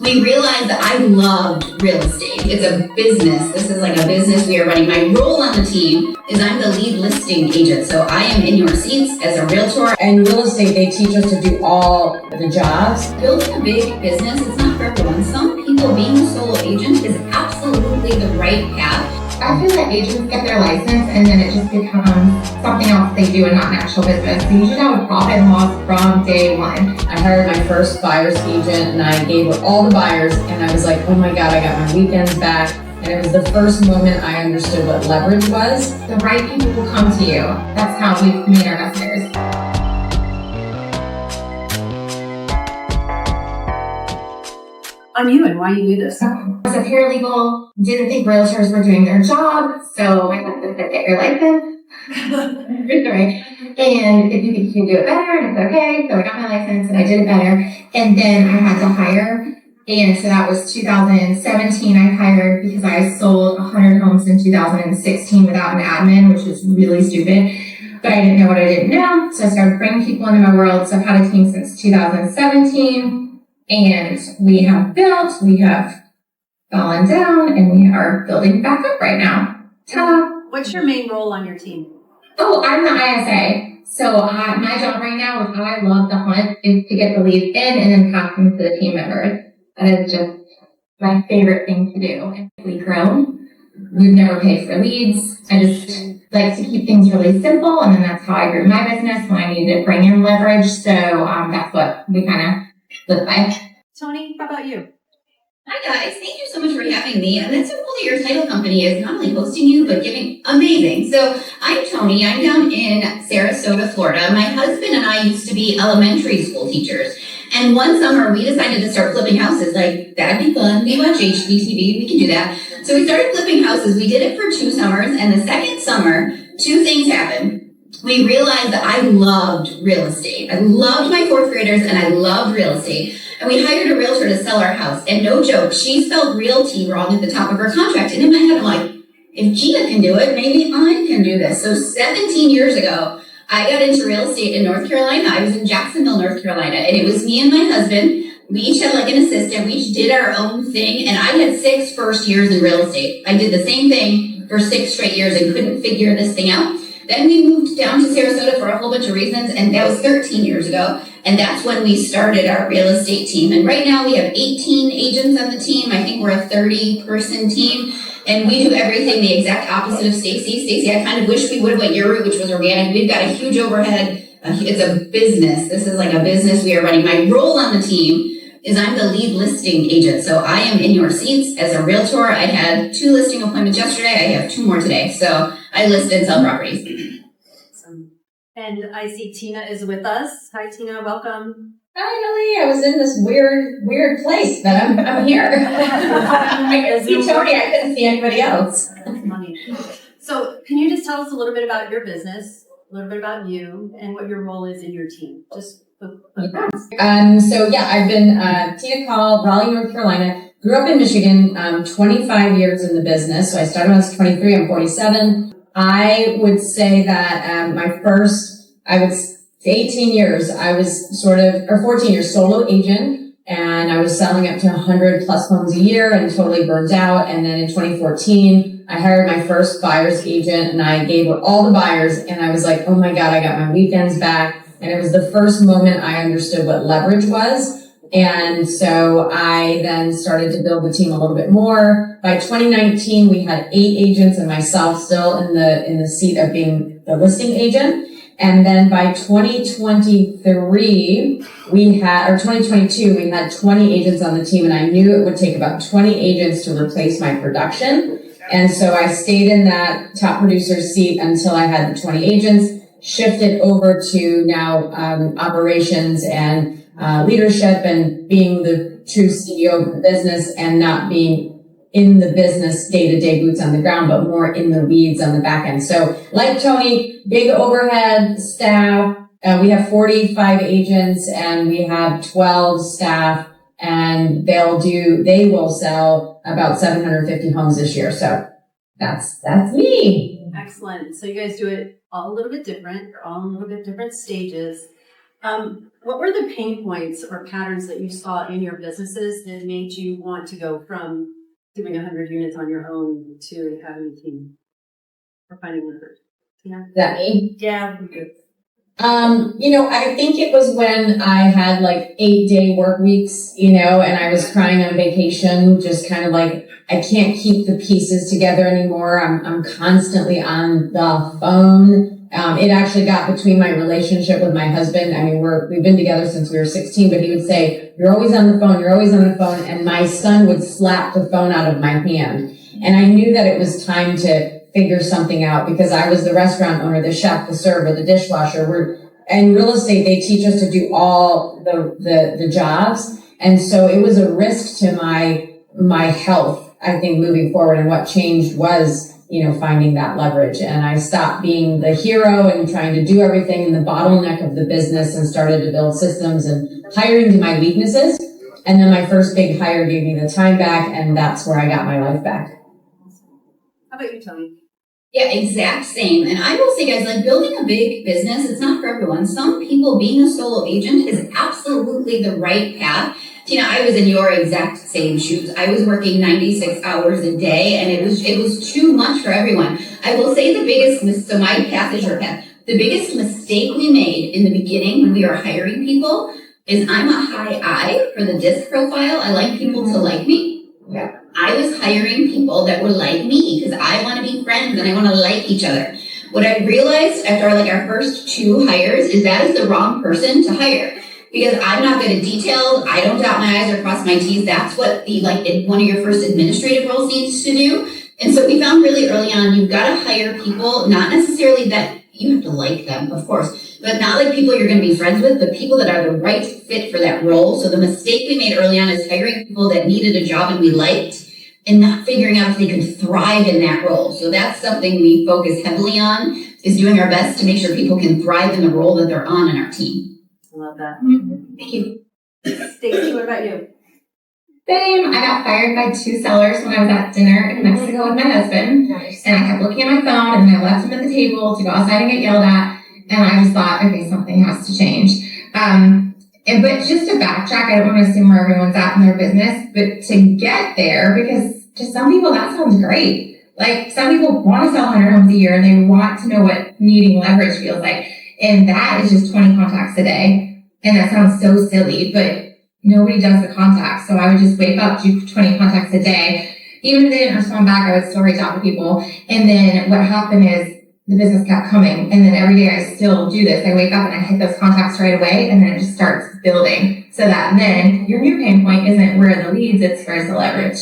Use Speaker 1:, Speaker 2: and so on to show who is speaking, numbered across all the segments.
Speaker 1: We realized that I loved real estate. It's a business. This is like a business we are running. My role on the team is I'm the lead listing agent. So I am in your seats as a realtor.
Speaker 2: And real estate, they teach us to do all the jobs.
Speaker 1: Building a big business is not for everyone. Some people, being a solo agent is absolutely the right path.
Speaker 3: I feel like agents get their license and then it just becomes something else they do and not an actual business. So you should have a profit and loss from day one.
Speaker 2: I hired my first buyer's agent and I gave her all the buyers and I was like, oh my God, I got my weekends back. And it was the first moment I understood what leverage was.
Speaker 3: The right people will come to you. That's how we've made our investors.
Speaker 4: On you and why you do this.
Speaker 3: I was a paralegal, didn't think realtors were doing their job, so my husband said, get your license. Right. And if you think you can do it better, and it's okay. So I got my license and I did it better. And then I had to hire. And so that was 2017 I hired because I sold 100 homes in 2016 without an admin, which is really stupid. But I didn't know what I didn't know. So I started bringing people into my world. So I've had a team since 2017. And we have built, we have fallen down, and we are building back up right now. Ta-da!
Speaker 4: What's your main role on your team?
Speaker 3: Oh, I'm the ISA. So my job right now is I love the hunt is to get the leads in and then pass them to the team members. That is just my favorite thing to do. We've grown. We've never paid for leads. I just like to keep things really simple, and then that's how I grew my business when I needed to bring in leverage. So that's what we kind of live by.
Speaker 4: Toni, how about you?
Speaker 1: Hi guys, thank you so much for having me. And it's so cool that your title company is not only hosting you, but giving amazing. So I'm Toni, I'm down in Sarasota, Florida. My husband and I used to be elementary school teachers. And one summer we decided to start flipping houses. Like, that'd be fun. We watch HGTV, we can do that. So we started flipping houses. We did it for 2 summers. And the second summer, 2 things happened. We realized that I loved real estate. I loved my 4th graders and I loved real estate. And we hired a realtor to sell our house. And no joke, she spelled realty wrong at the top of her contract. And in my head, I'm like, if Tina can do it, maybe I can do this. So 17 years ago, I got into real estate in North Carolina. I was in Jacksonville, North Carolina. And it was me and my husband. We each had like an assistant. We each did our own thing. And I had 6 first years in real estate. I did the same thing for 6 straight years and couldn't figure this thing out. Then we moved down to Sarasota for a whole bunch of reasons, and that was 13 years ago. And that's when we started our real estate team. And right now we have 18 agents on the team. I think we're a 30-person team. And we do everything the exact opposite of Stacey. Stacey, I kind of wish we would have went your route, which was organic. We've got a huge overhead. It's a business. This is like a business we are running. My role on the team is I'm the lead listing agent. So I am in your seats as a realtor. I had 2 listing appointments yesterday. I have 2 more today. So I list and sell properties.
Speaker 4: Awesome. And I see Tina is with us. Hi, Tina. Welcome.
Speaker 2: Hi, Ellie. I was in this weird place, but I'm here. I could see Toni. I couldn't see anybody else.
Speaker 4: That's funny. So can you just tell us a little bit about your business, a little bit about you, and what your role is in your team? Just
Speaker 2: I've been Tina Caul, Raleigh, North Carolina. Grew up in Michigan, 25 years in the business. So I started when I was 23, I'm 47. I would say that my first, 18 years, I was 14 years solo agent, and I was selling up to 100 plus homes a year and totally burned out. And then in 2014, I hired my first buyer's agent and I gave her all the buyers, and I was like, oh my God, I got my weekends back. And it was the first moment I understood what leverage was. And so I then started to build the team a little bit more. By 2019, we had 8 agents and myself still in the seat of being the listing agent. And then by 2022, we had 20 agents on the team, and I knew it would take about 20 agents to replace my production. And so I stayed in that top producer seat until I had the 20 agents. Shifted over to now operations and leadership and being the true CEO of the business and not being in the business day-to-day boots on the ground, but more in the weeds on the back end. So like Toni, big overhead staff. We have 45 agents and we have 12 staff, and they will sell about 750 homes this year. So that's me.
Speaker 4: Excellent. So you guys do it all a little bit different. You're all in a little bit different stages. What were the pain points or patterns that you saw in your businesses that made you want to go from doing 100 units on your own to having a team or finding leverage? Yeah.
Speaker 2: Is that me?
Speaker 4: Yeah.
Speaker 2: I think it was when I had like 8-day work weeks, and I was crying on vacation, just kind of like, I can't keep the pieces together anymore. I'm constantly on the phone. It actually got between my relationship with my husband. I mean, we've been together since we were 16, but he would say, "You're always on the phone, you're always on the phone." And my son would slap the phone out of my hand. And I knew that it was time to figure something out because I was the restaurant owner, the chef, the server, the dishwasher. In real estate, they teach us to do all the jobs. And so it was a risk to my health, I think, moving forward. And what changed was, finding that leverage. And I stopped being the hero and trying to do everything in the bottleneck of the business and started to build systems and hiring to my weaknesses. And then my first big hire gave me the time back, and that's where I got my life back.
Speaker 4: How about you, Toni?
Speaker 1: Yeah, exact same. And I will say, guys, like building a big business, it's not for everyone. Some people, being a solo agent is absolutely the right path. Tina, I was in your exact same shoes. I was working 96 hours a day, and it was too much for everyone. I will say so my path is your path. The biggest mistake we made in the beginning when we were hiring people is I'm a high I for the disc profile. I like people to like me.
Speaker 3: Yeah.
Speaker 1: I was hiring people that were like me because I want to be friends and I want to like each other. What I realized after our first 2 hires is that is the wrong person to hire because I'm not good at details. I don't dot my I's or cross my T's. That's what one of your first administrative roles needs to do. And so we found really early on, you've got to hire people, not necessarily that you have to like them, of course, but not like people you're going to be friends with, but people that are the right fit for that role. So the mistake we made early on is hiring people that needed a job and we liked, and not figuring out if they could thrive in that role. So that's something we focus heavily on, is doing our best to make sure people can thrive in the role that they're on in our team.
Speaker 4: I love that.
Speaker 1: Thank you.
Speaker 4: Stacey, what about you?
Speaker 3: Same. I got fired by 2 sellers when I was at dinner in Mexico with my husband.
Speaker 4: Nice.
Speaker 3: And I kept looking at my phone, and I left him at the table to go outside and get yelled at. And I just thought, okay, something has to change. But just to backtrack, I don't want to assume where everyone's at in their business, but to get there, because to some people that sounds great. Like some people want to sell 100 homes a year and they want to know what needing leverage feels like. And that is just 20 contacts a day. And that sounds so silly, but nobody does the contacts. So I would just wake up, do 20 contacts a day. Even if they didn't respond back, I would still reach out to people. And then what happened is the business kept coming. And then every day I still do this. I wake up and I hit those contacts right away, and then it just starts building. So that then your new pain point isn't where the leads, it's where's the leverage.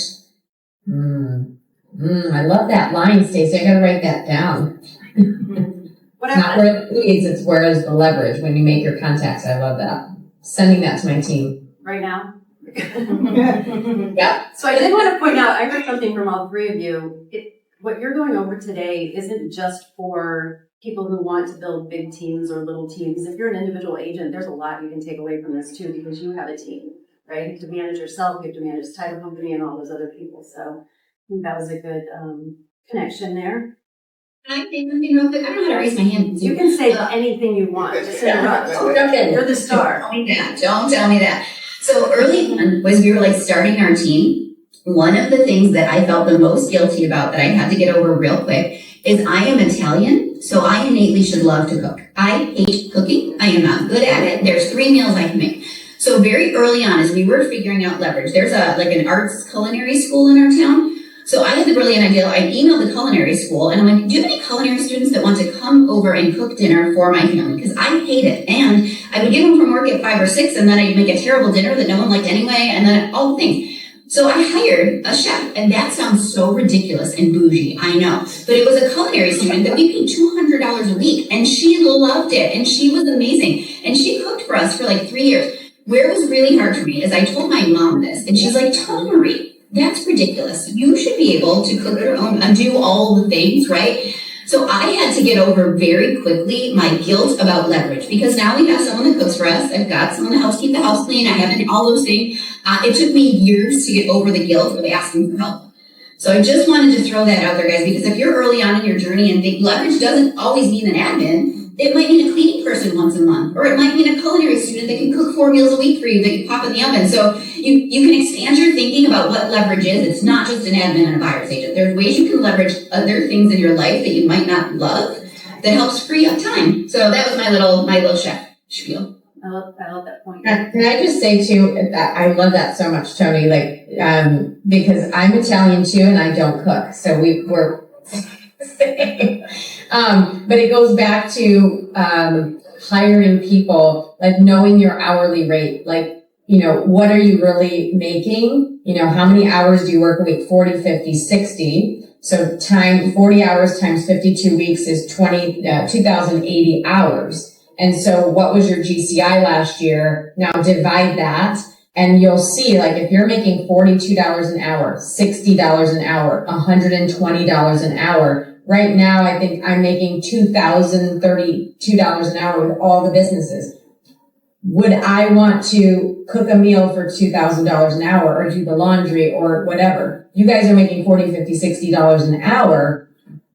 Speaker 2: I love that line, Stacey. I gotta write that down.
Speaker 4: What
Speaker 2: It's not where the leads, it's where is the leverage when you make your contacts. I love that. Sending that to my team.
Speaker 4: right now?
Speaker 2: Yep.
Speaker 4: So I did want to point out, I heard something from all 3 of you. What you're going over today isn't just for people who want to build big teams or little teams. If you're an individual agent, there's a lot you can take away from this too, because you have a team, right? You have to manage yourself, you have to manage the title company and all those other people. So I think that was a good connection there.
Speaker 1: Can I say something real quick? I don't know how to raise my hand.
Speaker 4: You can say anything you want. Just interrupt. You're the star.
Speaker 1: Don't tell me that. So early on, as we were starting our team, one of the things that I felt the most guilty about that I had to get over real quick is I am Italian, so I innately should love to cook. I hate cooking. I am not good at it. There's 3 meals I can make. So very early on, as we were figuring out leverage, there's an arts culinary school in our town. So I had the brilliant idea. I emailed the culinary school and I'm like, do you have any culinary students that want to come over and cook dinner for my family? Because I hate it. And I would get home from work at 5 or 6 and then I'd make a terrible dinner that no one liked anyway. And then all the things. So I hired a chef, and that sounds so ridiculous and bougie, I know. But it was a culinary student that we paid $200 a week, and she loved it, and she was amazing. And she cooked for us for 3 years. Where it was really hard for me is I told my mom this, and she's like, "Tell Marie, that's ridiculous. You should be able to cook your own and do all the things, right?" So I had to get over very quickly my guilt about leverage, because now we have someone that cooks for us. I've got someone that helps keep the house clean. I have all those things. It took me years to get over the guilt of asking for help. So I just wanted to throw that out there, guys, because if you're early on in your journey and think leverage doesn't always mean an admin, It might mean a cleaning person once a month, or it might mean a culinary student that can cook 4 meals a week for you that you pop in the oven. So you can expand your thinking about what leverage is. It's not just an admin and a buyer's agent. There's ways you can leverage other things in your life that you might not love that helps free up time. So that was my little chef spiel.
Speaker 4: I love that point.
Speaker 2: Can I just say too, that I love that so much, Toni, because I'm Italian too and I don't cook. So we're but it goes back to hiring people, like knowing your hourly rate, like, what are you really making? How many hours do you work a week? 40, 50, 60. So 40 hours times 52 weeks is 2,080 hours. And so what was your GCI last year? Now divide that and you'll see, like, if you're making $42 an hour, $60 an hour, $120 an hour, right now I think I'm making $2,032 an hour with all the businesses. Would I want to cook a meal for $2,000 an hour or do the laundry or whatever? You guys are making $40, $50, $60 an hour.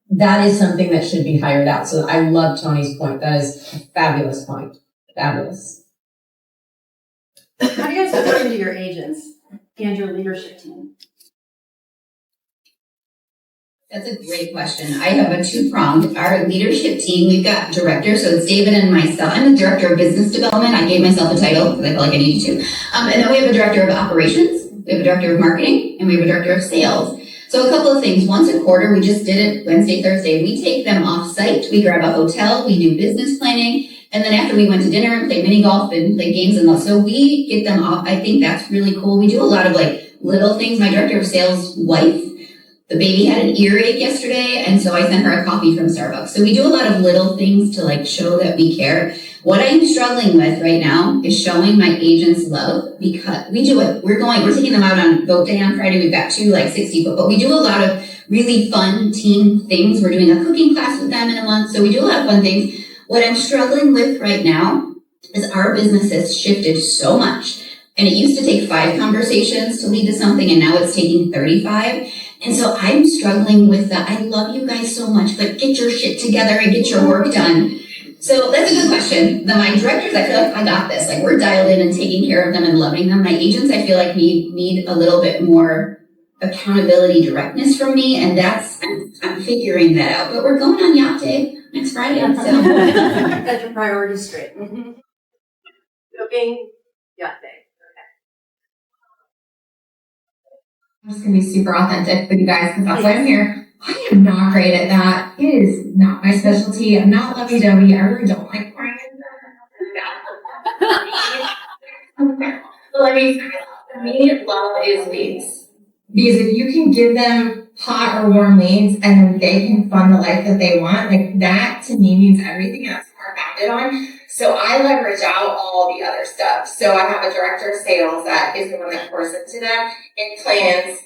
Speaker 2: That is something that should be hired out. So I love Toni's point. That is a fabulous point. Fabulous.
Speaker 4: How do you guys fit into your agents and your leadership team?
Speaker 1: That's a great question. I have a two-pronged. Our leadership team, we've got directors, so it's David and myself. I'm the director of business development. I gave myself a title because I felt like I needed to. And then we have a director of operations, we have a director of marketing, and we have a director of sales. So a couple of things. Once a quarter, we just did it Wednesday, Thursday. We take them off-site. We grab a hotel. We do business planning. And then after we went to dinner and played mini golf and played games and so we get them off. I think that's really cool. We do a lot of little things. My director of sales wife, the baby had an earache yesterday, and so I sent her a coffee from Starbucks. So we do a lot of little things to show that we care. What I'm struggling with right now is showing my agents love, because we do it. We're taking them out on vote day on Friday. We've got 2 60 foot, but we do a lot of really fun team things. We're doing a cooking class with them in a month. So we do a lot of fun things. What I'm struggling with right now is our business has shifted so much. And it used to take 5 conversations to lead to something, and now it's taking 35. And so I'm struggling with that. I love you guys so much, but get your shit together and get your work done. So that's a good question. My directors, I feel like I got this. We're dialed in and taking care of them and loving them. My agents, I feel like need a little bit more accountability, directness from me, and I'm figuring that out. But we're going on yacht day next Friday. So
Speaker 4: Get your priorities straight. Cooking, yacht day.
Speaker 3: I'm just going to be super authentic with you guys because that's why I'm here. I am not great at that. It is not my specialty. I'm not lovey-dovey. I really don't like pouring Let me say, for me, love is leads. Because if you can give them hot or warm leads and then they can fund the life that they want, that to me means everything else we're founded on. So I leverage out all the other stuff. So I have a director of sales that is the one that pours into them and plans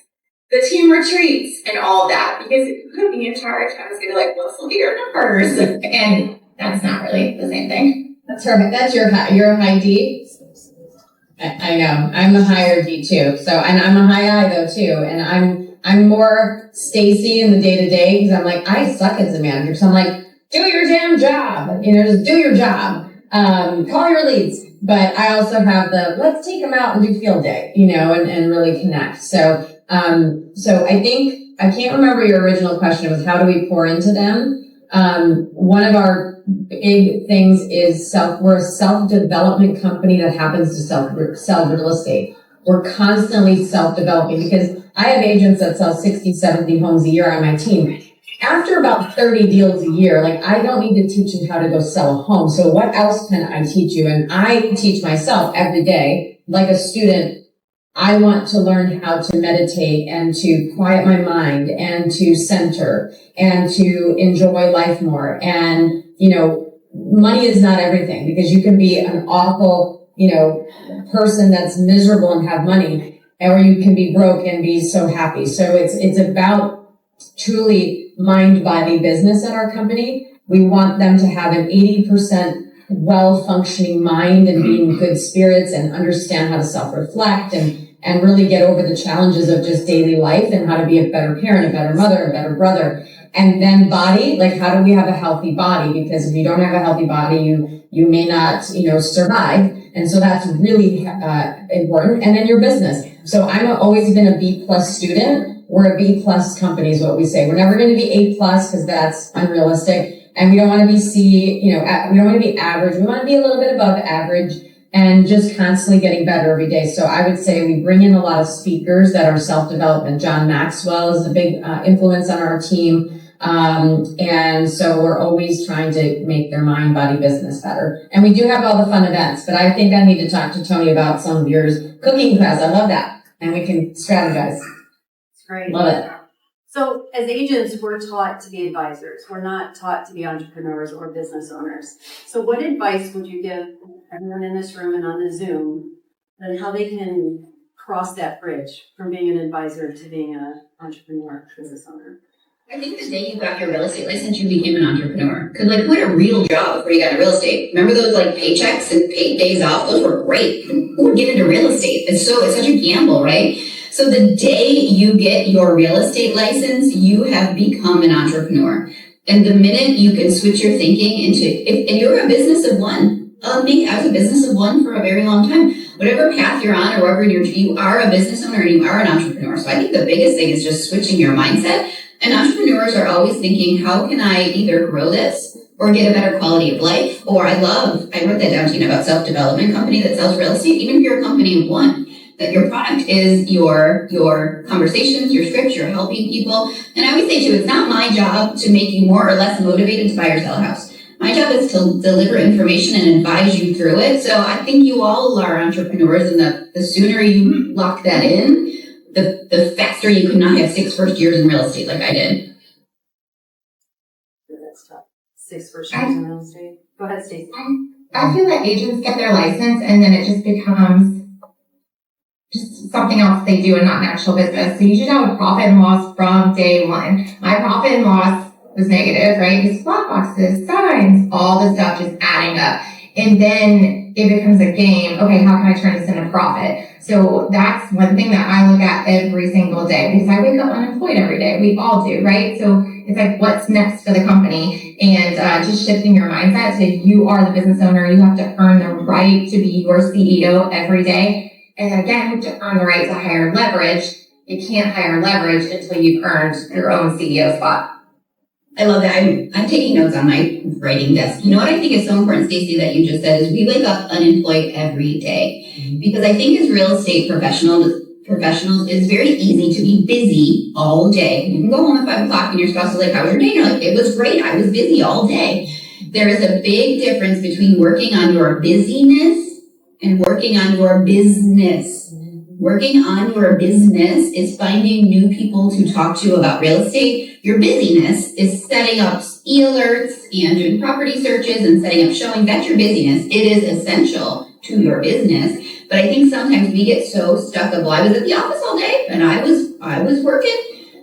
Speaker 3: the team retreats and all of that. Because if you put me in charge, I was going to let's look at your numbers. And that's not really the same thing.
Speaker 2: That's perfect. That's your high D. I know. I'm a higher D too. So, and I'm a high I though too. And I'm more Stacey in the day to day because I'm I suck as a manager. So I'm do your damn job. Just do your job. Call your leads. But I also have let's take them out and do field day, and really connect. So I think, I can't remember your original question. It was how do we pour into them? One of our big things is we're a self-development company that happens to sell real estate. We're constantly self-developing because I have agents that sell 60, 70 homes a year on my team. After about 30 deals a year, I don't need to teach you how to go sell a home. So what else can I teach you? And I teach myself every day, like a student. I want to learn how to meditate and to quiet my mind and to center and to enjoy life more. And, money is not everything because you can be an awful, person that's miserable and have money, or you can be broke and be so happy. So it's about truly mind, body, business at our company. We want them to have an 80% well-functioning mind and be in good spirits and understand how to self-reflect and really get over the challenges of just daily life and how to be a better parent, a better mother, a better brother. And then body, like how do we have a healthy body? Because if you don't have a healthy body, you may not, survive. And so that's really important. And then your business. So I've always been a B+ student. We're a B+ company is what we say. We're never going to be A+ because that's unrealistic. And we don't want to be C, we don't want to be average. We want to be a little bit above average and just constantly getting better every day. So I would say we bring in a lot of speakers that are self-development. John Maxwell is a big influence on our team. And so we're always trying to make their mind, body, business better. And we do have all the fun events, but I think I need to talk to Toni about some of yours. Cooking class, I love that. And we can strategize.
Speaker 4: It's great.
Speaker 2: Love it.
Speaker 4: So as agents, we're taught to be advisors. We're not taught to be entrepreneurs or business owners. So what advice would you give everyone in this room and on the Zoom on how they can cross that bridge from being an advisor to being an entrepreneur, business owner?
Speaker 1: I think the day you got your real estate license, you became an entrepreneur. Because who had a real job before you got into real estate? Remember those paychecks and paid days off? Those were great. Who would get into real estate? It's such a gamble, right? So the day you get your real estate license, you have become an entrepreneur. And the minute you can switch your thinking into, and you're a business of one. Me, I was a business of one for a very long time. Whatever path you're on or wherever you are a business owner and you are an entrepreneur. So I think the biggest thing is just switching your mindset. And entrepreneurs are always thinking, how can I either grow this or get a better quality of life? Or I wrote that down, Tina, about self-development company that sells real estate. Even if you're a company of one, that your product is your conversations, your scripts, you're helping people. And I always say too, it's not my job to make you more or less motivated to buy or sell a house. My job is to deliver information and advise you through it. So I think you all are entrepreneurs, and the sooner you lock that in, the faster you could not have 6 first years in real estate like I did.
Speaker 4: That's tough. 6 first years in real estate. Go ahead, Stacey.
Speaker 3: I feel that agents get their license and then it just becomes just something else they do and not an actual business. So you should have a profit and loss from day one. My profit and loss was negative, right? Just spot boxes, signs, all the stuff just adding up. And then it becomes a game. Okay, how can I turn this into profit? So that's one thing that I look at every single day because I wake up unemployed every day. We all do, right? So it's like, what's next for the company? And just shifting your mindset. So you are the business owner. You have to earn the right to be your CEO every day. And again, you have to earn the right to hire leverage. You can't hire leverage until you've earned your own CEO spot.
Speaker 1: I love that. I'm taking notes on my writing desk. You know what I think is so important, Stacey, that you just said is we wake up unemployed every day. Because I think as real estate professionals, it's very easy to be busy all day. You can go home at 5 o'clock and your spouse is like, how was your day? And you're like, it was great. I was busy all day. There is a big difference between working on your busyness and working on your business. Working on your business is finding new people to talk to about real estate. Your busyness is setting up e-alerts and doing property searches and setting up showings. That's your busyness. It is essential to your business. But I think sometimes we get so stuck of, well, I was at the office all day and I was working.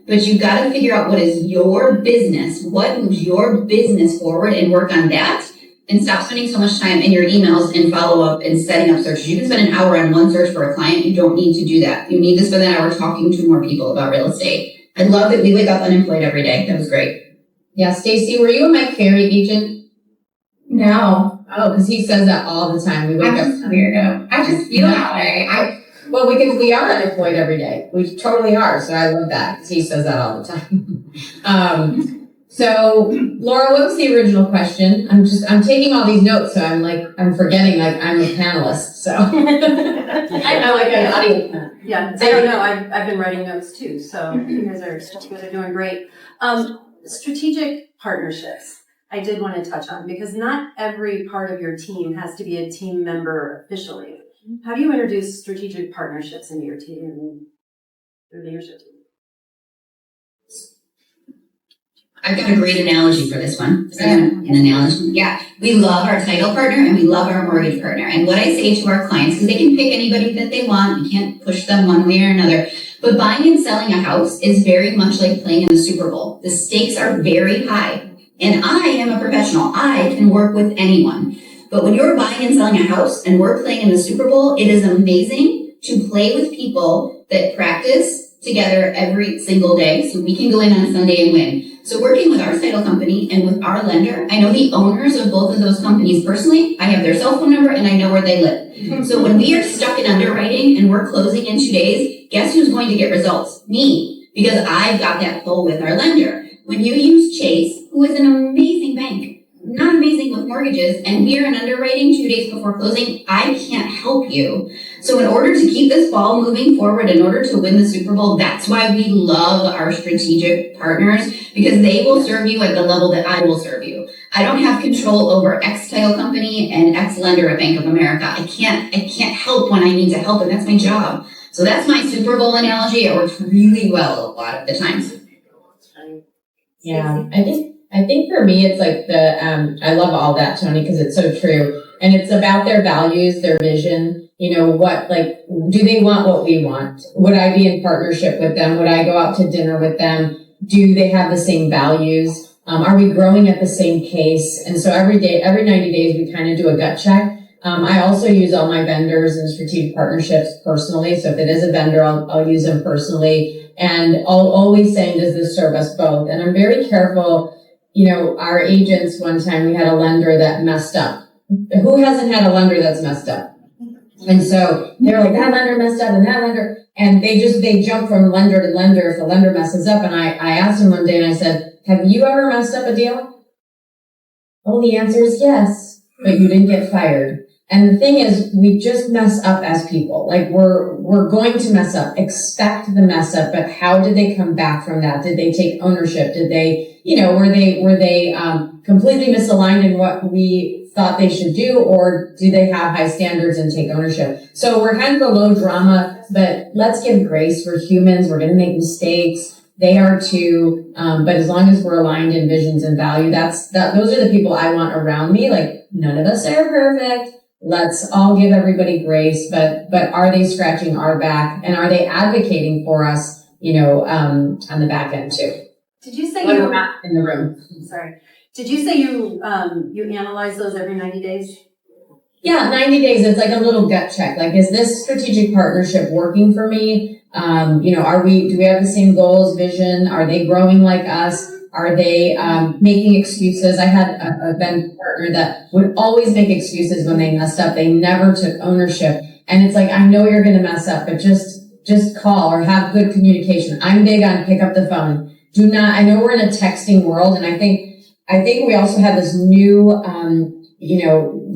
Speaker 1: But you've got to figure out what is your business, what moves your business forward, and work on that. And stop spending so much time in your emails and follow up and setting up searches. You can spend an hour on one search for a client. You don't need to do that. You need to spend that hour talking to more people about real estate. I love that we wake up unemployed every day. That was great.
Speaker 2: Yeah, Stacey, were you a Mike Carey agent?
Speaker 3: No.
Speaker 2: Oh, because he says that all the time. We wake
Speaker 3: I'm
Speaker 2: up
Speaker 3: just weirdo. I just feel that way.
Speaker 2: Well, we are unemployed every day. We totally are. So I love that because he says that all the time. So Laura, what was the original question? I'm taking all these notes, so I'm forgetting I'm a panelist. So I'm like an audience.
Speaker 4: Yeah, I don't know. I've been writing notes too, so you guys are doing great. Strategic partnerships. I did want to touch on because not every part of your team has to be a team member officially. How do you introduce strategic partnerships into your team and your leadership team?
Speaker 1: I've got a great analogy for this one. An analogy. Yeah. We love our title partner and we love our mortgage partner. And what I say to our clients, because they can pick anybody that they want, you can't push them one way or another. But buying and selling a house is very much like playing in the Super Bowl. The stakes are very high. And I am a professional. I can work with anyone. But when you're buying and selling a house and we're playing in the Super Bowl, it is amazing to play with people that practice together every single day so we can go in on a Sunday and win. So working with our title company and with our lender, I know the owners of both of those companies personally. I have their cell phone number and I know where they live. So when we are stuck in underwriting and we're closing in 2 days, guess who's going to get results? Me, because I've got that pull with our lender. When you use Chase, who is an amazing bank, not amazing with mortgages, and we are in underwriting 2 days before closing, I can't help you. So in order to keep this ball moving forward, in order to win the Super Bowl, that's why we love our strategic partners, because they will serve you at the level that I will serve you. I don't have control over X title company and X lender at Bank of America. I can't help when I need to help, and that's my job. So that's my Super Bowl analogy. It works really well a lot of the times.
Speaker 2: Yeah, I think for me, it's like I love all that, Toni, because it's so true. And it's about their values, their vision, do they want what we want? Would I be in partnership with them? Would I go out to dinner with them? Do they have the same values? Are we growing at the same pace? And so every 90 days, we kind of do a gut check. I also use all my vendors and strategic partnerships personally. So if it is a vendor, I'll use them personally. And I'll always saying, does this serve us both? And I'm very careful. Our agents, one time we had a lender that messed up. Who hasn't had a lender that's messed up? And so they're like, that lender messed up and that lender. And they jump from lender to lender if the lender messes up. And I asked him one day and I said, have you ever messed up a deal? Oh, the answer is yes, but you didn't get fired. And the thing is, we just mess up as people. Like we're going to mess up. Expect the mess up, but how did they come back from that? Did they take ownership? Did they, were they completely misaligned in what we thought they should do, or do they have high standards and take ownership? So we're kind of a low drama, but let's give grace. We're humans. We're going to make mistakes. They are too. But as long as we're aligned in visions and value, those are the people I want around me. Like none of us are perfect. Let's all give everybody grace, but are they scratching our back and are they advocating for us, on the back end too?
Speaker 4: Did you say
Speaker 2: we're not in the room?
Speaker 4: Sorry. Did you say you analyze those every 90 days?
Speaker 2: Yeah, 90 days. It's like a little gut check. Like, is this strategic partnership working for me? Do we have the same goals, vision? Are they growing like us? Are they making excuses? I had a vendor partner that would always make excuses when they messed up. They never took ownership. And it's like, I know you're going to mess up, but just call or have good communication. I'm big on pick up the phone. I know we're in a texting world, and I think we also have this new,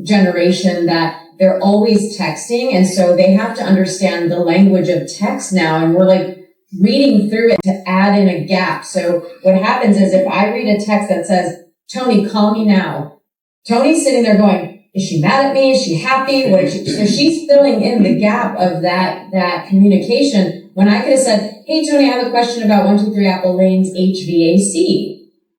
Speaker 2: generation that they're always texting. And so they have to understand the language of text now. And we're like, reading through it to add in a gap. So what happens is if I read a text that says, Toni, call me now. Toni's sitting there going, is she mad at me? Is she happy? So she's filling in the gap of that communication when I could have said, hey, Toni, I have a question about 123 Apple Lane's HVAC.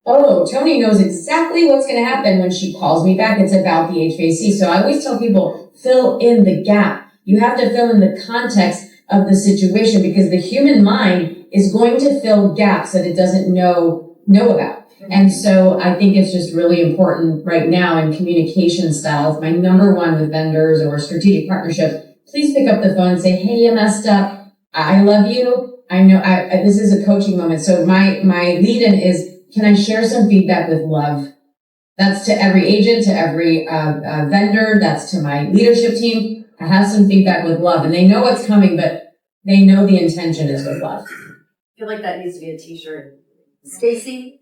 Speaker 2: Oh, Toni knows exactly what's going to happen when she calls me back. It's about the HVAC. So I always tell people, fill in the gap. You have to fill in the context of the situation because the human mind is going to fill gaps that it doesn't know about. And so I think it's just really important right now in communication styles. My number one with vendors or strategic partnerships, please pick up the phone and say, hey, you messed up. I love you. I know this is a coaching moment. So my lead in is, can I share some feedback with love? That's to every agent, to every vendor. That's to my leadership team. I have some feedback with love, and they know what's coming, but they know the intention is with love.
Speaker 4: I feel like that needs to be a t-shirt. Stacey?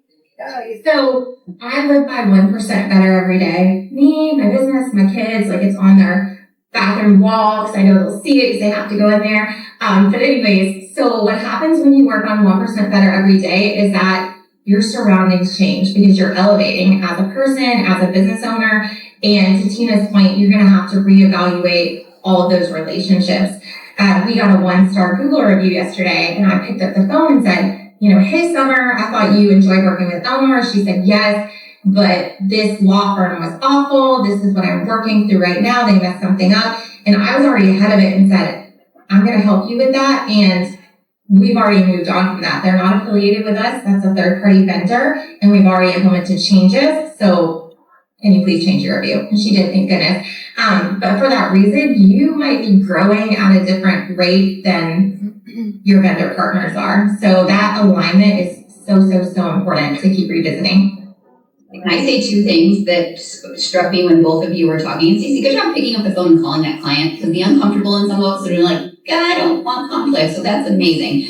Speaker 3: So I live by 1% better every day. Me, my business, my kids, like it's on their bathroom walls. I know they'll see it because they have to go in there. But anyways, so what happens when you work on 1% better every day is that your surroundings change because you're elevating as a person, as a business owner. And to Tina's point, you're going to have to reevaluate all of those relationships. We got a 1-star Google review yesterday, and I picked up the phone and said, hey, Summer, I thought you enjoyed working with Eleanor. She said, yes, but this law firm was awful. This is what I'm working through right now. They messed something up. And I was already ahead of it and said, I'm going to help you with that. And we've already moved on from that. They're not affiliated with us. That's a third-party vendor, and we've already implemented changes. So can you please change your review? And she did, thank goodness. But for that reason, you might be growing at a different rate than your vendor partners are. So that alignment is so important to keep revisiting.
Speaker 1: Can I say two things that struck me when both of you were talking? And Stacey, good job picking up the phone and calling that client, because the uncomfortable in some folks are like, God, I don't want conflict. So that's amazing.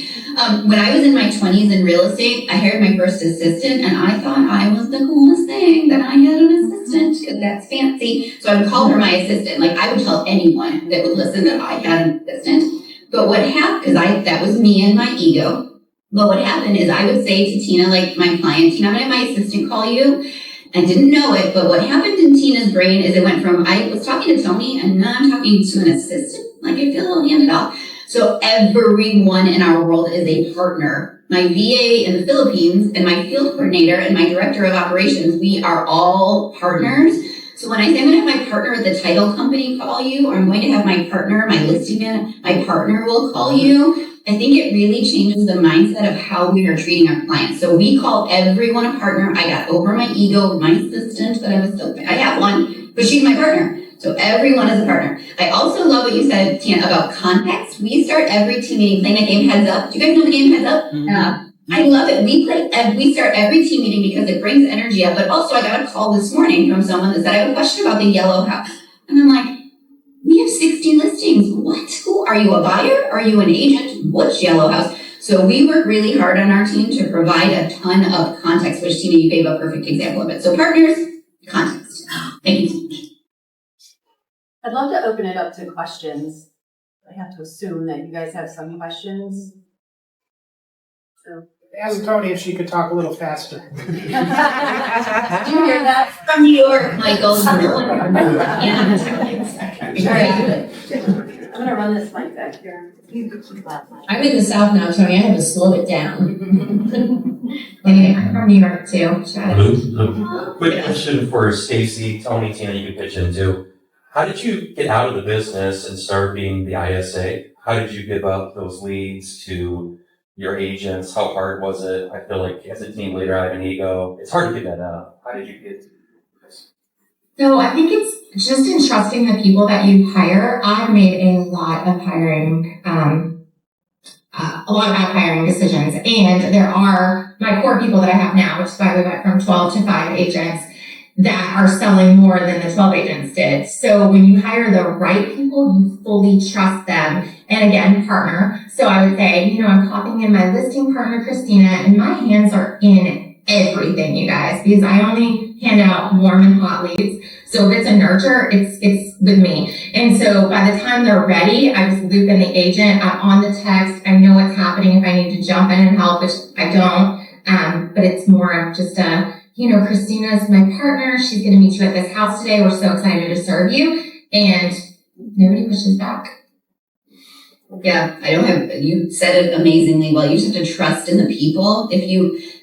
Speaker 1: When I was in my 20s in real estate, I hired my first assistant, and I thought I was the coolest thing that I had an assistant, because that's fancy. So I would call her my assistant. Like, I would tell anyone that would listen that I had an assistant. But what happened, because that was me and my ego. But what happened is I would say to Tina, like my client, Tina, I'm going to have my assistant call you. I didn't know it, but what happened in Tina's brain is it went from, I was talking to Toni, and now I'm talking to an assistant. Like, I feel a little handed off. So everyone in our world is a partner. My VA in the Philippines and my field coordinator and my director of operations, we are all partners. So when I say I'm going to have my partner at the title company call you, or I'm going to have my partner, my listing man, my partner will call you, I think it really changes the mindset of how we are treating our clients. So we call everyone a partner. I got over my ego with my assistant, but I have one, but she's my partner. So everyone is a partner. I also love what you said, Tina, about context. We start every team meeting playing the game Heads Up. Do you guys know the game Heads Up?
Speaker 2: Yeah.
Speaker 1: I love it. We start every team meeting because it brings energy up. But also I got a call this morning from someone that said, I have a question about the yellow house. And I'm like, we have 60 listings. What? Who? Are you a buyer? Are you an agent? What's yellow house? So we work really hard on our team to provide a ton of context, which Tina, you gave a perfect example of it. So partners, context. Thank you so much.
Speaker 4: I'd love to open it up to questions. I have to assume that you guys have some questions. So.
Speaker 5: Ask Toni if she could talk a little faster.
Speaker 4: Did you hear that?
Speaker 1: From New York, Michael. Yeah.
Speaker 4: All right. I'm going to run this mic back here.
Speaker 2: I'm in the South now, Toni. I had to slow it down.
Speaker 3: Anyway, I'm from New York too.
Speaker 6: Quick question for Stacey, Toni, Tina, you can pitch in too. How did you get out of the business and start being the ISA? How did you give up those leads to your agents? How hard was it? I feel like as a team leader, I have an ego. It's hard to get that out. How did you get this?
Speaker 3: So I think it's just in trusting the people that you hire. I've made a lot of hiring, decisions, and there are my core people that I have now, which is why we went from 12 to 5 agents that are selling more than the 12 agents did. So when you hire the right people, you fully trust them. And again, partner. So I would say, I'm popping in my listing partner, Christina, and my hands are in everything, you guys, because I only hand out warm and hot leads. So if it's a nurture, it's with me. And so by the time they're ready, I just loop in the agent. I'm on the text. I know what's happening if I need to jump in and help, which I don't. But it's more of just Christina's my partner. She's going to meet you at this house today. We're so excited to serve you. And nobody pushes back.
Speaker 1: Yeah, you said it amazingly well. You just have to trust in the people. We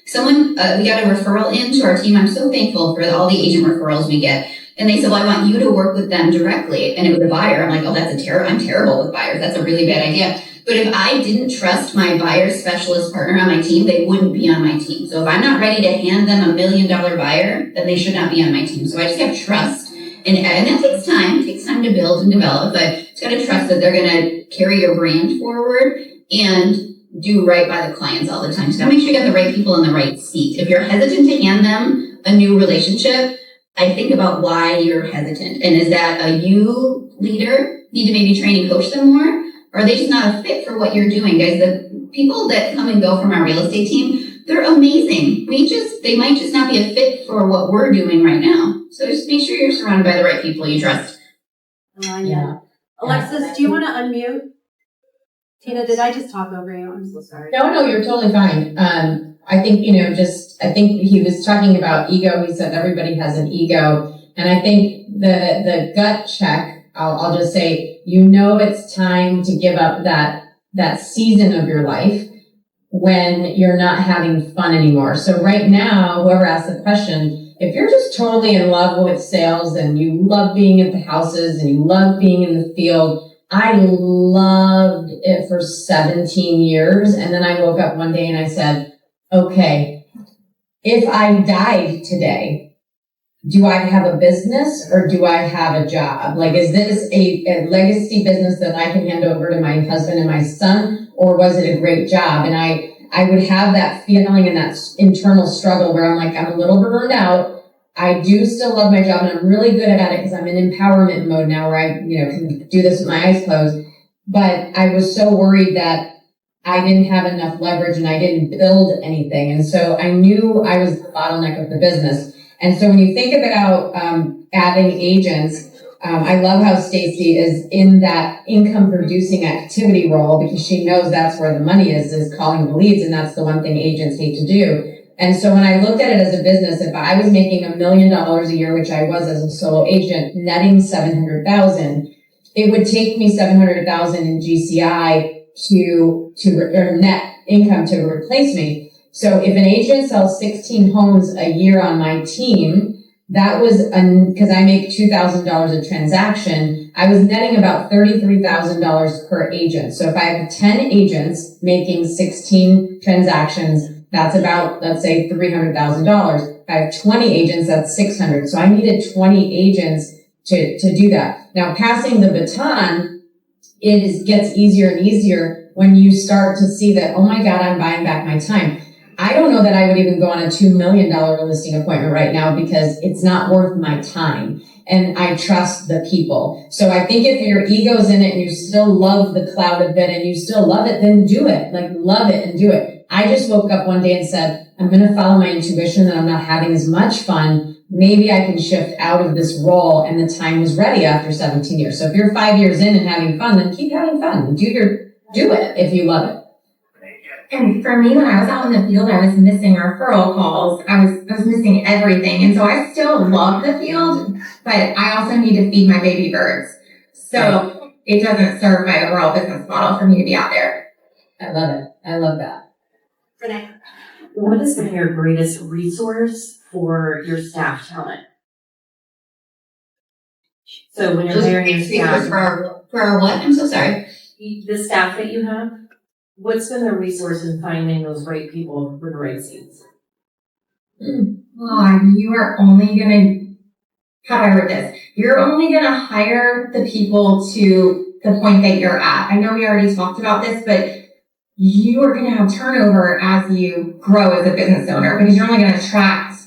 Speaker 1: got a referral into our team. I'm so thankful for all the agent referrals we get. And they said, well, I want you to work with them directly. And it was a buyer. I'm like, oh, I'm terrible with buyers. That's a really bad idea. But if I didn't trust my buyer specialist partner on my team, they wouldn't be on my team. So if I'm not ready to hand them $1 million buyer, then they should not be on my team. So I just have trust. And that takes time. It takes time to build and develop, but it's got to trust that they're going to carry your brand forward and do right by the clients all the time. So make sure you got the right people in the right seat. If you're hesitant to hand them a new relationship, I think about why you're hesitant. And is that you leader need to maybe train and coach them more? Or are they just not a fit for what you're doing? Guys, the people that come and go from our real estate team, they're amazing. They might just not be a fit for what we're doing right now. So just make sure you're surrounded by the right people you trust.
Speaker 4: Yeah. Alexis, do you want to unmute? Tina, did I just talk over you? I'm so sorry.
Speaker 2: No, you're totally fine. I think, I think he was talking about ego. He said everybody has an ego. And I think the gut check, I'll just say, it's time to give up that season of your life when you're not having fun anymore. So right now, whoever asked the question, if you're just totally in love with sales and you love being at the houses and you love being in the field, I loved it for 17 years. And then I woke up one day and I said, okay, if I died today, do I have a business or do I have a job? Like, is this a legacy business that I can hand over to my husband and my son, or was it a great job? And I would have that feeling and that internal struggle where I'm like, I'm a little burned out. I do still love my job and I'm really good at it because I'm in empowerment mode now where I, can do this with my eyes closed. But I was so worried that I didn't have enough leverage and I didn't build anything. And so I knew I was the bottleneck of the business. And so when you think about adding agents, I love how Stacey is in that income producing activity role because she knows that's where the money is calling the leads. And that's the one thing agents hate to do. And so when I looked at it as a business, if I was making $1 million a year, which I was as a solo agent, netting $700,000, it would take me $700,000 in GCI or net income to replace me. So if an agent sells 16 homes a year on my team, that was, because I make $2,000 a transaction, I was netting about $33,000 per agent. So if I have 10 agents making 16 transactions, that's about, let's say, $300,000. If I have 20 agents, that's 600. So I needed 20 agents to do that. Now, passing the baton, gets easier and easier when you start to see that, oh my God, I'm buying back my time. I don't know that I would even go on a $2 million listing appointment right now because it's not worth my time. And I trust the people. So I think if your ego's in it and you still love the cloud of it and you still love it, then do it. Like, love it and do it. I just woke up one day and said, I'm going to follow my intuition that I'm not having as much fun. Maybe I can shift out of this role, and the time was ready after 17 years. So if you're 5 years in and having fun, then keep having fun. Do it if you love it.
Speaker 3: And for me, when I was out in the field, I was missing referral calls. I was missing everything. And so I still love the field, but I also need to feed my baby birds. So it doesn't serve my overall business model for me to be out there.
Speaker 2: I love it. I love that.
Speaker 7: Renee, what has been your greatest resource for your staff talent? So when you're hiring your staff,
Speaker 1: for our what? I'm so sorry.
Speaker 7: the staff that you have, what's been the resource in finding those right people for the right seats?
Speaker 3: You are only going to, how do I word this? You're only going to hire the people to the point that you're at. I know we already talked about this, but you are going to have turnover as you grow as a business owner because you're only going to attract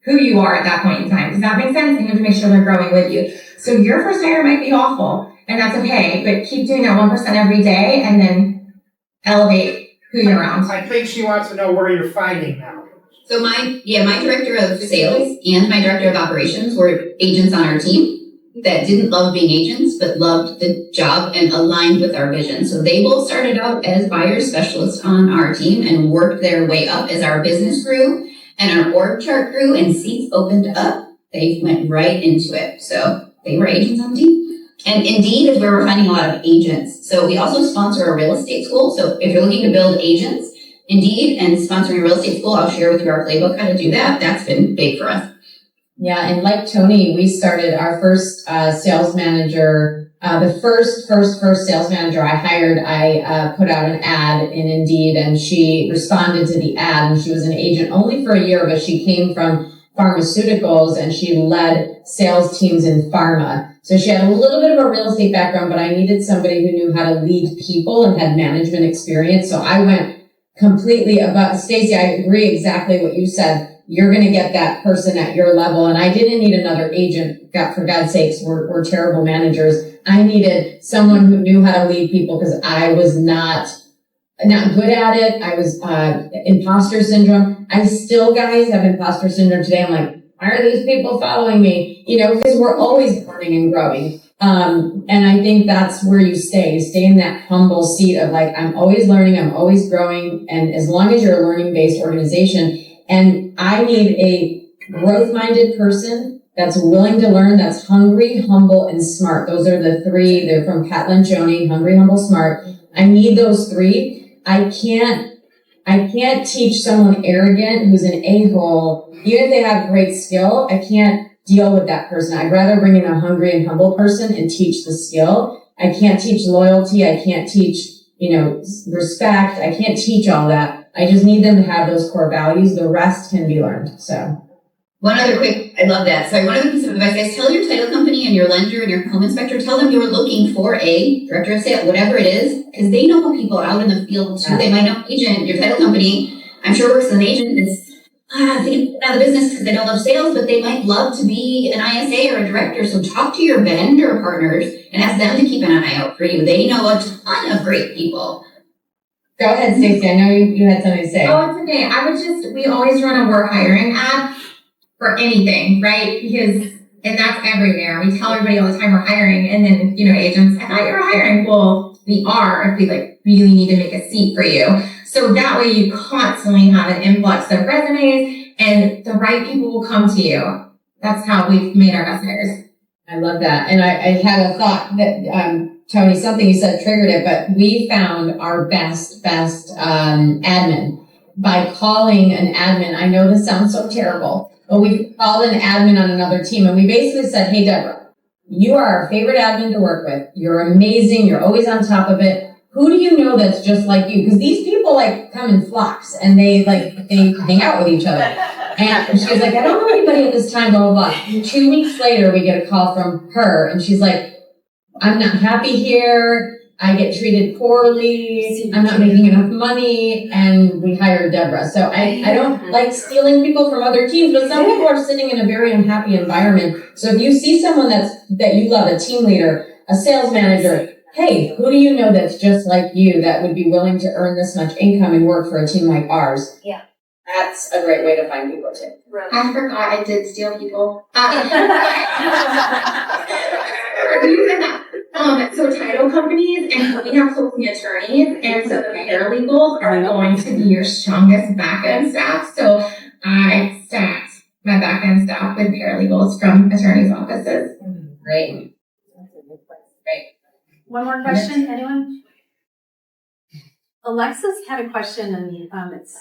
Speaker 3: who you are at that point in time. Does that make sense? And you have to make sure they're growing with you. So your first hire might be awful, and that's okay, but keep doing that 1% every day and then elevate who you're around.
Speaker 5: I think she wants to know where you're finding now.
Speaker 1: So my director of sales and my director of operations were agents on our team that didn't love being agents, but loved the job and aligned with our vision. So they both started out as buyers specialists on our team and worked their way up as our business grew and our org chart grew and seats opened up. They went right into it. So they were agents on the team. And Indeed is where we're finding a lot of agents. So we also sponsor a real estate school. So if you're looking to build agents, Indeed and sponsoring a real estate school, I'll share with you our playbook how to do that. That's been big for us.
Speaker 2: Yeah, and like Toni, we started our first sales manager. The first sales manager I hired, I put out an ad in Indeed, and she responded to the ad, and she was an agent only for a year, but she came from pharmaceuticals, and she led sales teams in pharma. So she had a little bit of a real estate background, but I needed somebody who knew how to lead people and had management experience. So I went completely about, Stacey, I agree exactly what you said. You're going to get that person at your level. And I didn't need another agent. For God's sakes, we're terrible managers. I needed someone who knew how to lead people because I was not good at it. I was, imposter syndrome. I still, guys, have imposter syndrome today. I'm like, why are these people following me? Because we're always learning and growing. And I think that's where you stay. You stay in that humble seat of like, I'm always learning. I'm always growing. And as long as you're a learning-based organization, and I need a growth-minded person that's willing to learn, that's hungry, humble, and smart. Those are the three. They're from Pat Lencioni, hungry, humble, smart. I need those three. I can't teach someone arrogant who's an a-hole. Even if they have great skill, I can't deal with that person. I'd rather bring in a hungry and humble person and teach the skill. I can't teach loyalty. I can't teach, respect. I can't teach all that. I just need them to have those core values. The rest can be learned. So
Speaker 1: One other quick, I love that. Sorry, one other piece of advice, guys, tell your title company and your lender and your home inspector, tell them you're looking for a director of sales, whatever it is, because they know people out in the field too. They might know an agent, your title company, I'm sure works as an agent that's thinking out of the business because they don't love sales, but they might love to be an ISA or a director. So talk to your vendor partners and ask them to keep an eye out for you. They know a ton of great people.
Speaker 2: Go ahead, Stacey. I know you had something to say.
Speaker 3: Oh, it's okay. We always run a we're hiring ad for anything, right? And that's everywhere. We tell everybody all the time we're hiring, and then, agents, I thought you were hiring. Well, we are if we really need to make a seat for you. So that way you constantly have an influx of resumes and the right people will come to you. That's how we've made our best hires.
Speaker 2: I love that. And I had a thought that, Tony, something you said triggered it, but we found our best admin by calling an admin. I know this sounds so terrible, but we called an admin on another team and we basically said, hey, Deborah, you are our favorite admin to work with. You're amazing. You're always on top of it. Who do you know that's just like you? Because these people come in flocks and they hang out with each other. And she was like, I don't know anybody at this time, blah, blah, blah. 2 weeks later, we get a call from her and she's like, I'm not happy here. I get treated poorly. I'm not making enough money. And we hired Deborah. So I don't like stealing people from other teams, but some people are sitting in a very unhappy environment. So if you see someone that you love, a team leader, a sales manager, hey, who do you know that's just like you that would be willing to earn this much income and work for a team like ours?
Speaker 7: Yeah.
Speaker 2: That's a great way to find people too.
Speaker 7: Right.
Speaker 3: I forgot I did steal people. So title companies, and we have closing attorneys, and so the paralegals are going to be your strongest back-end staff. So I stacked my back-end staff with paralegals from attorneys' offices.
Speaker 2: Great.
Speaker 4: One more question, anyone? Alexis had a question, and it's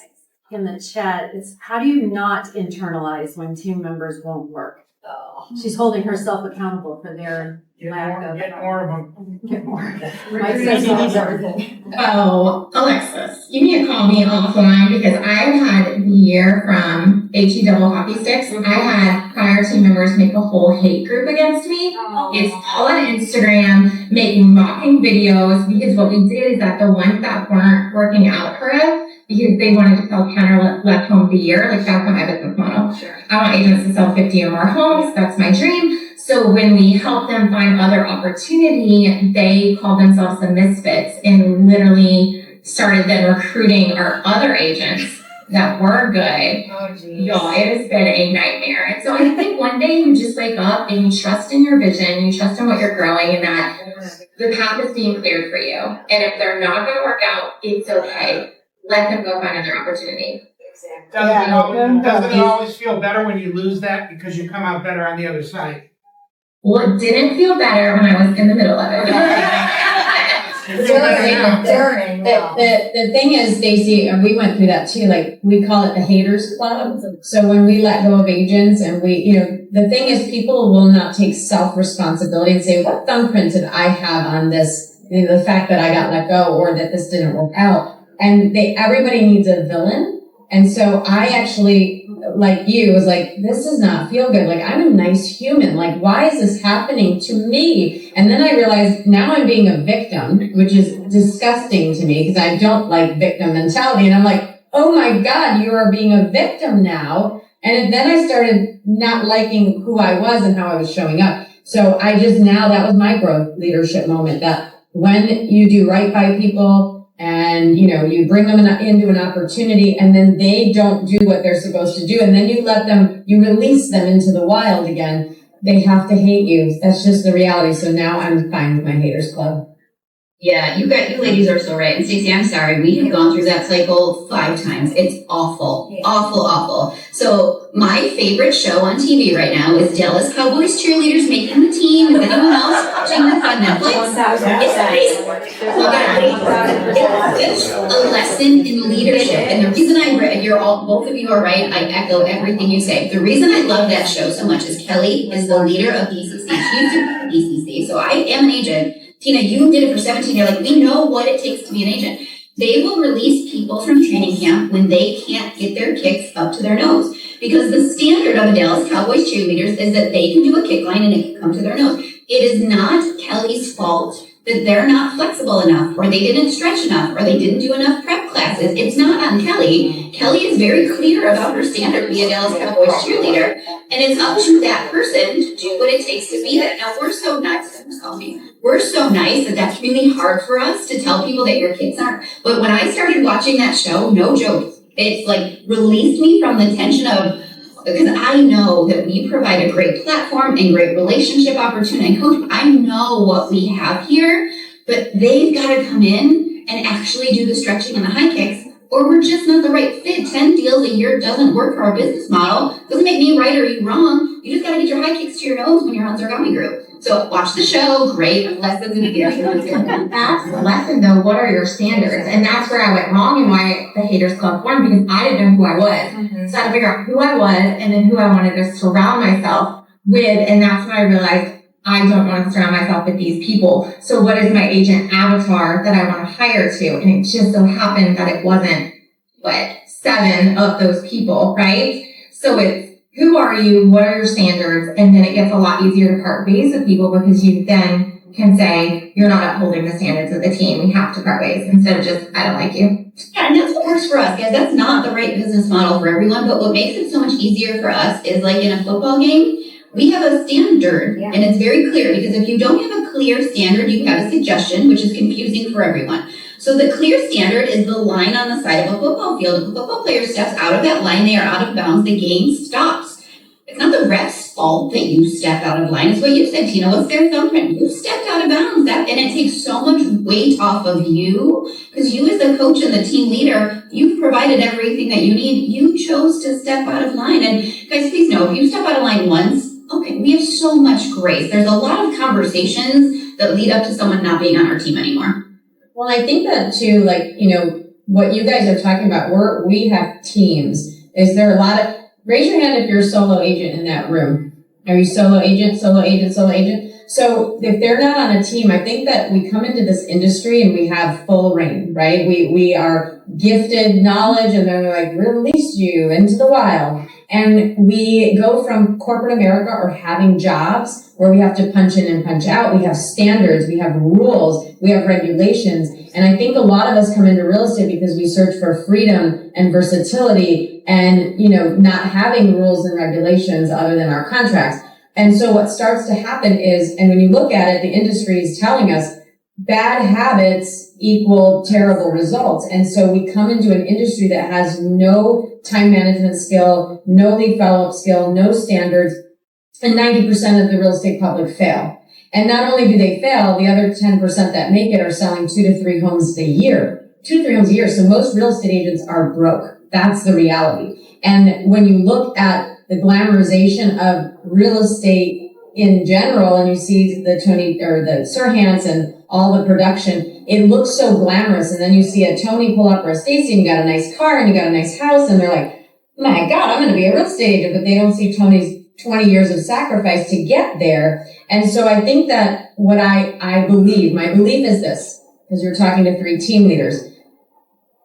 Speaker 4: in the chat. It's how do you not internalize when team members won't work? She's holding herself accountable for their lack of.
Speaker 5: Get more of them.
Speaker 4: Get more.
Speaker 3: My solves everything. Oh, Alexis, you need to call me offline because I've had the year from HE double hockey sticks. I had prior team members make a whole hate group against me.
Speaker 4: Oh.
Speaker 3: It's all on Instagram, making mocking videos, because what we did is that the ones that weren't working out for us, because they wanted to sell 10 or less homes a year, that's not my business model.
Speaker 4: Sure.
Speaker 3: I want agents to sell 50 or more homes. That's my dream. So when we help them find other opportunity, they call themselves the misfits and literally started then recruiting our other agents that were good.
Speaker 7: Oh, geez.
Speaker 3: Y'all, it has been a nightmare. And so I think one day you just wake up and you trust in your vision, you trust in what you're growing, and that the path is being cleared for you. And if they're not going to work out, it's okay. Let them go find another opportunity.
Speaker 5: Doesn't it always feel better when you lose that because you come out better on the other side?
Speaker 3: Well, it didn't feel better when I was in the middle of it.
Speaker 7: During.
Speaker 2: The thing is, Stacey, and we went through that too, we call it the haters club. So when we let go of agents and the thing is people will not take self-responsibility and say, what thumbprint did I have on this, the fact that I got let go or that this didn't work out. And everybody needs a villain. And so I actually, like you, was like, this does not feel good. I'm a nice human. Why is this happening to me? And then I realized now I'm being a victim, which is disgusting to me because I don't like victim mentality. And I'm like, oh my God, you are being a victim now. And then I started not liking who I was and how I was showing up. So that was my growth leadership moment, that when you do right by people, and, you bring them into an opportunity and then they don't do what they're supposed to do. And then you release them into the wild again. They have to hate you. That's just the reality. So now I'm fine with my haters club.
Speaker 1: Yeah, you ladies are so right. And Stacey, I'm sorry, we have gone through that cycle 5 times. It's awful, awful. So my favorite show on TV right now is Dallas Cowboys cheerleaders making the team. Is anyone else watching this on Netflix? It's a lesson in leadership. And the reason both of you are right, I echo everything you say. The reason I love that show so much is Kelly is the leader of DCC. She's DCC, so I am an agent. Tina, you did it for 17 years. We know what it takes to be an agent. They will release people from training camp when they can't get their kicks up to their nose. Because the standard of the Dallas Cowboys cheerleaders is that they can do a kick line and it can come to their nose. It is not Kelly's fault that they're not flexible enough, or they didn't stretch enough, or they didn't do enough prep classes. It's not on Kelly. Kelly is very clear about her standard to be a Dallas Cowboys cheerleader, and it's up to that person to do what it takes to be that. Now, we're so nice, we're so nice that that's really hard for us to tell people that your kids aren't. But when I started watching that show, no joke, it's like released me from the tension of, because I know that we provide a great platform and great relationship opportunity and coach. I know what we have here, but they've got to come in and actually do the stretching and the high kicks, or we're just not the right fit. 10 deals a year doesn't work for our business model. Doesn't make me right or you wrong. You just got to get your high kicks to your nose when you're on Zarghami Group. So watch the show. Great lessons in the
Speaker 3: That's the lesson though. What are your standards? And that's where I went wrong and why the Haters Club formed, because I didn't know who I was. So I had to figure out who I was and then who I wanted to surround myself with. And that's when I realized I don't want to surround myself with these people. So what is my agent avatar that I want to hire to? And it just so happened that it wasn't, 7 of those people, right? So it's, who are you? What are your standards? And then it gets a lot easier to part ways with people because you then can say, you're not upholding the standards of the team. We have to part ways instead of just, I don't like you.
Speaker 1: Yeah, and that's what works for us, guys. That's not the right business model for everyone, but what makes it so much easier for us is like in a football game, we have a standard, and it's very clear, because if you don't have a clear standard, you have a suggestion, which is confusing for everyone. So the clear standard is the line on the side of a football field. If a football player steps out of that line, they are out of bounds, the game stops. It's not the ref's fault that you stepped out of line. It's what you said, Tina. What's their thumbprint? You stepped out of bounds. And it takes so much weight off of you, because you as the coach and the team leader, you've provided everything that you need. You chose to step out of line. And guys, please know, if you step out of line once, okay, we have so much grace. There's a lot of conversations that lead up to someone not being on our team anymore.
Speaker 2: Well, I think that too, what you guys are talking about, we have teams. Is there a lot of, raise your hand if you're a solo agent in that room. Are you solo agent, solo agent, solo agent? So if they're not on a team, I think that we come into this industry and we have full reign, right? We are gifted knowledge and they're like, release you into the wild. And we go from corporate America or having jobs where we have to punch in and punch out. We have standards, we have rules, we have regulations. And I think a lot of us come into real estate because we search for freedom and versatility and, not having rules and regulations other than our contracts. And so what starts to happen is, and when you look at it, the industry is telling us bad habits equal terrible results. And so we come into an industry that has no time management skill, no lead follow-up skill, no standards, and 90% of the real estate public fail. And not only do they fail, the other 10% that make it are selling 2 to 3 homes a year. 2 to 3 homes a year. So most real estate agents are broke. That's the reality. And when you look at the glamorization of real estate in general, and you see the Toni or the Sirhants and all the production, it looks so glamorous. And then you see a Toni pull up or a Stacey, and you got a nice car and you got a nice house, and they're like, my God, I'm going to be a real estate agent, but they don't see Toni's 20 years of sacrifice to get there. And so I think that what I believe, my belief is this, because you're talking to 3 team leaders.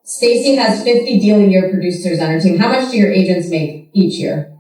Speaker 2: Stacey has 50 deal a year producers on her team. How much do your agents make each year?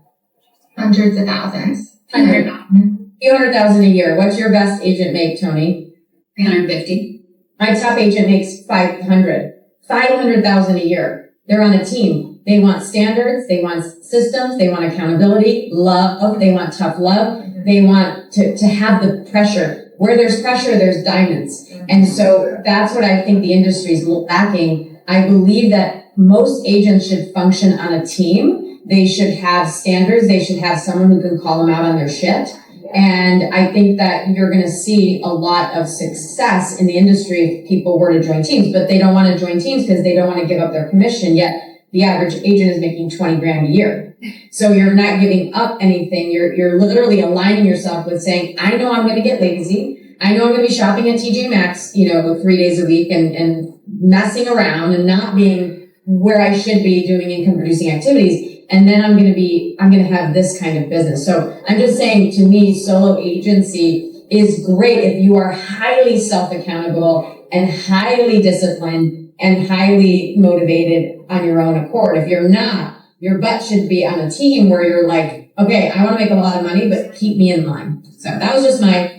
Speaker 3: Hundreds of thousands.
Speaker 2: 200,000 a year. What's your best agent make, Toni?
Speaker 1: 350.
Speaker 2: My top agent makes 500,000 a year. They're on a team. They want standards. They want systems. They want accountability, love. They want tough love. They want to have the pressure. Where there's pressure, there's diamonds. And so that's what I think the industry is lacking. I believe that most agents should function on a team. They should have standards. They should have someone who can call them out on their shit. And I think that you're going to see a lot of success in the industry if people were to join teams, but they don't want to join teams because they don't want to give up their commission. Yet the average agent is making 20 grand a year. So you're not giving up anything. You're literally aligning yourself with saying, I know I'm going to get lazy. I know I'm going to be shopping at TJ Maxx, 3 days a week and messing around and not being where I should be doing income producing activities. And then I'm going to have this kind of business. So I'm just saying, to me, solo agency is great if you are highly self-accountable and highly disciplined and highly motivated on your own accord. If you're not, your butt should be on a team where you're like, okay, I want to make a lot of money, but keep me in line. So that was just my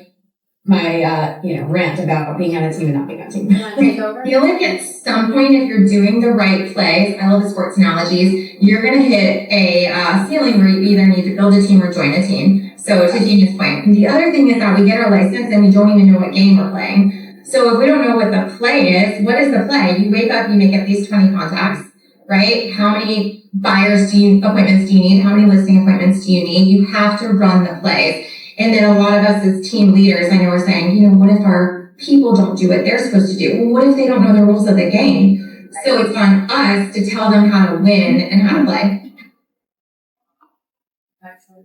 Speaker 2: rant about being on a team and not being on a team.
Speaker 4: You wanna take over?
Speaker 3: I feel like at some point, if you're doing the right plays, I love the sports analogies, you're going to hit a ceiling where you either need to build a team or join a team. So to Tina's point. And the other thing is that we get our license and we don't even know what game we're playing. So if we don't know what the play is, what is the play? You wake up, you make at least 20 contacts, right? How many appointments do you need? How many listing appointments do you need? You have to run the plays. And then a lot of us as team leaders, I know we're saying, what if our people don't do what they're supposed to do? Well, what if they don't know the rules of the game? So it's on us to tell them how to win and how to play.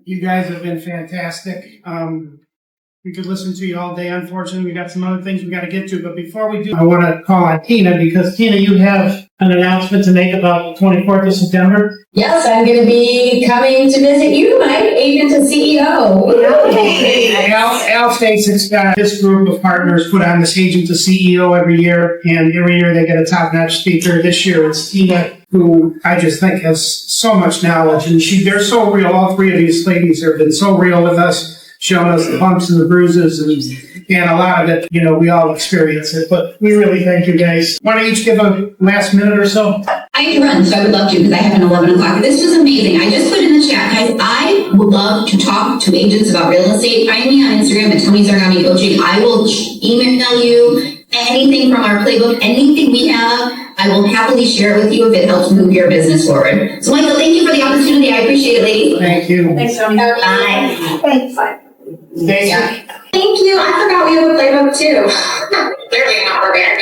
Speaker 5: You guys have been fantastic. We could listen to you all day. Unfortunately, we got some other things we got to get to. But before we do, I want to call on Tina because, Tina, you have an announcement to make about the 24th of September.
Speaker 2: Yes, I'm going to be coming to visit you, Mike, agent to CEO.
Speaker 5: Al Stacey's got this group of partners put on this agent to CEO every year, and every year they get a top-notch speaker. This year it's Tina, who I just think has so much knowledge, and they're so real. All three of these ladies have been so real with us, showing us the bumps and the bruises, and a lot of it, we all experience it. But we really thank you guys. Want to each give a last minute or so?
Speaker 1: I need to run, so I would love to because I have an 11 o'clock. This was amazing. I just put in the chat, guys. I would love to talk to agents about real estate. Find me on Instagram at Toni Zarghami Coaching. I will email you anything from our playbook, anything we have. I will happily share it with you if it helps move your business forward. So, Michael, thank you for the opportunity. I appreciate it, ladies.
Speaker 5: Thank you.
Speaker 4: Thanks, Tony.
Speaker 1: Bye.
Speaker 3: Thanks.
Speaker 5: Stacey?
Speaker 3: Thank you. I forgot we have a playbook too. Clearly not prepared.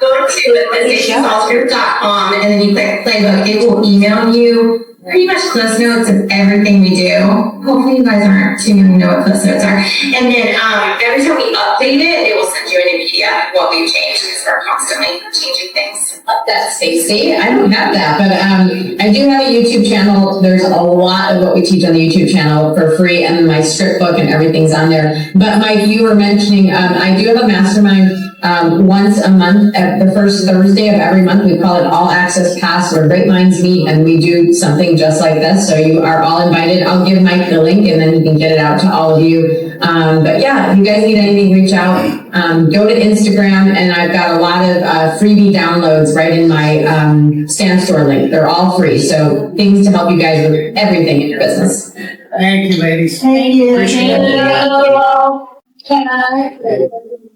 Speaker 3: Go to StaceySaulsGroup.com and then you click playbook. It will email you pretty much cliff notes of everything we do. Hopefully you guys aren't too young to know what cliff notes are. And then every time we update it, it will send you a new PDF what we've changed because we're constantly changing things.
Speaker 2: That's Stacey. I don't have that, but I do have a YouTube channel. There's a lot of what we teach on the YouTube channel for free, and then my script book and everything's on there. But Mike, you were mentioning, I do have a mastermind once a month at the first Thursday of every month. We call it All Access Pass, where great minds meet, and we do something just like this. So you are all invited. I'll give Mike the link, and then he can get it out to all of you. But yeah, if you guys need anything, reach out. Go to Instagram, and I've got a lot of freebie downloads right in my Stand Store link. They're all free, so things to help you guys with everything in your business.
Speaker 5: Thank you, ladies.
Speaker 3: Thank you.
Speaker 5: Appreciate it.
Speaker 3: Thank you.